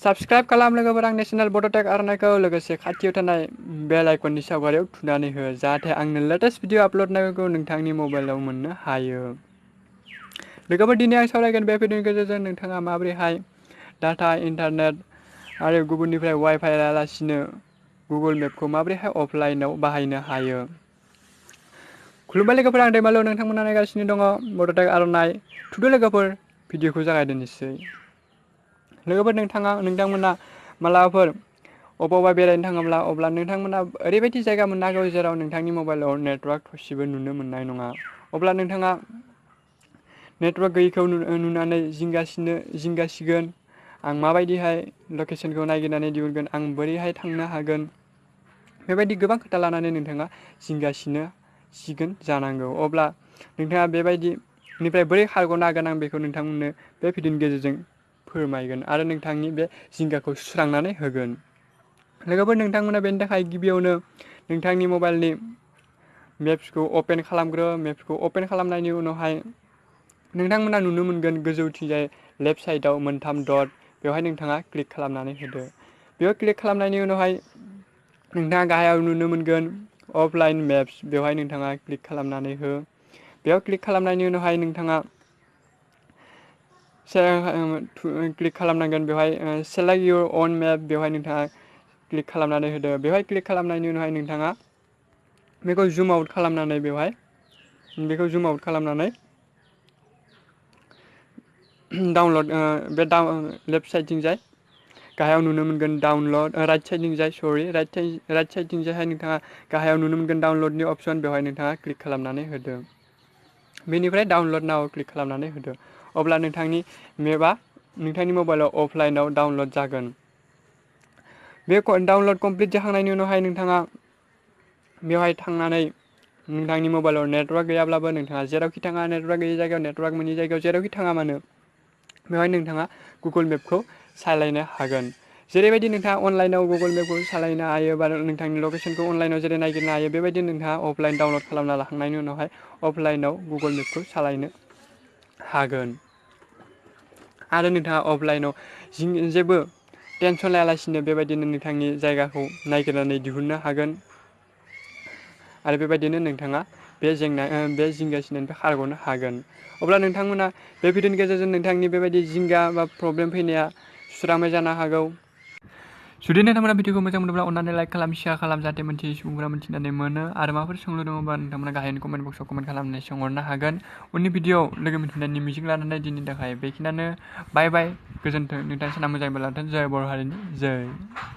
Subscribe खालाम लोगोफोर आंनि चेनेल बड'टेक आर'नाइखौ लोगोसे खाथियाव थानाय बेल आइकननि सावगारियाव थुनानै हो जाहाथे आंनो लेटेस्ट भिडिअ आपल'ड नायखौ नोंथांनि मबाइलाव मोननो हायो। लोगोफोर दिनै आं सावरायगोन बे भिडिअनि गेजेरजों नोंथाङा माबोरैहाय डाटा इन्टारनेट आरो गुबुननिफ्राय वाइफाइ लायालासिनो गुगोल मेपखौ माबोरैहाय अफलाइनाव बाहायनो हायो। खुलुमबाय लोगोफोर आं दैमालु नोंथांमोना नायगासिनो दङ बड'टेक आर'नाइ थुदो लोगोफोर भिडिअखौ जागायदोनोसै। लोगोफोर नोंथांमोना मालाबाफोर अबावबा बेरायनो थाङोब्ला अब्ला नोंथांमोना ओरैबायदि जायगा मोननो हागौ जेराव नोंथांनि मबाइलाव नेटवार्क थरसेबो नुनो मोननाय नङा। अब्ला नोंथाङा नेटवार्क गैयैखौ नुनानै जिंगासिगोन आं माबायदिहाय लकेसनखौ नागिरनानै दिहुनगोन आं बोरैहाय थांनो हागोन बेबायदि गोबां खोथा लानानै नोंथाङा जिंगासिगोन जानांगौ। अब्ला नोंथाङा बेबायदिनिफ्राय बोरै खारग'नो हागोन आं बेखौ नोंथांमोननो बे भिडिअनि गेजेरजों फोरमायगोन आरो नोंथांनि बे जिंगाखौ सुस्रांनानै होगोन। लोगोफोर नोंथांमोना बेनि थाखाय गिबियावनो नोंथांनि मबाइलनि मेप्सखौ अपेन खालामग्रो। मेप्सखौ अपेन खालामनायनि उनावहाय नोंथांमोना नुनो मोनगोन गोजौथिंजाय लेफ्ट साइडआव मोनथाम डट बेवहाय नोंथाङा क्लिक खालामनानै होदो। बेयाव क्लिक खालामनायनि उनावहाय नोंथाङा गाहायाव नुनो मोनगोन अफलाइन मेप्स बेवहाय नोंथाङा क्लिक खालामनानै हो। बेयाव क्लिक खालामनायनि उनावहाय नोंथाङा क्लिक खालामनांगोन बेवहाय सेलेक्ट इउर अन मेप बेवहाय नोंथाङा क्लिक खालामनानै होदो। बेवहाय क्लिक खालामनायनि उनावहाय नोंथाङा बेखौ जुम आउट खालामनानै डाउनलड बे लेफ्ट साइडथिंजाय गाहायाव नुनो मोनगोन डाउनलड राइट साइडथिंजायहाय नोंथाङा गाहायाव नुनो मोनगोन डाउनलडनि अपसन बेवहाय नोंथाङा क्लिक खालामनानै होदो। बेनिफ्राय डाउनलड नाव क्लिक खालामनानै होदो। अब्ला नोंथांनि मेपआ नोंथांनि मबाइलाव अफलाइनाव डाउनलड जागोन। बे डाउनलड कमप्लिट जाखांनायनि उनावहाय नोंथाङा बेवहाय थांनानै नोंथांनि मबाइलाव नेटवार्क गैयाब्लाबो नोंथाङा जेरावखि थाङा नेटवार्क गैयि जायगायाव नेटवार्क मोननि जायगायाव जेरावखि थाङा मानो बेवहाय नोंथाङा गुगोल मेपखौ सालायनो हागोन। जेरैबायदि नोंथाङा अनलाइनाव गुगोल मेपखौ सालायनो हायो बा नोंथांनि लकेसनखौ अनलाइनाव जेरै नागिरनो हायो बेबायदि नोंथाङा अफलाइन डाउनलड खालामना लाखांनायनि उनावहाय अफलाइनाव गुगोल मेपखौ सालायनो हागोन। आरो नोंथाङा अफलाइनाव जेबो टेनसन लायालासिनो बेबायदिनो नोंथांनि जायगाखौ नायगिरनानै दिहुननो हागोन। आरो बेबायदिनो नोंथाङा बे जिंगासिनायनिफ्राय खारग'नो हागोन। अब्ला नोंथांमोना बे भिडिअनि गेजेरजों नोंथांनि बेबायदि जिंगा बा प्रब्लेम फैनाया सुस्रांबाय जानो हागौ। जुदि नोंथांमोना भिडिअखौ मोजां मोनोब्ला अननानै लाइक खालाम शेयार खालाम जाहाथे मोनथियै सुबुंफोरा मिथिनानै मोनो आरो माबाफोर सोंलु दङबा नोंथांमोना गाहायनि कमेन्ट बक्सआव कमेन्ट खालामनानै सोंहरनो हागोन। उननि भिडिअआव लोगो मोनफिननायनि मिजिं लानानै दिनैनि थाखाय बेखिनियानो बाय बाय गोजोन्थों। नोंथांनि साना मोजाङै लाथों। जय बर' हारिनि जय।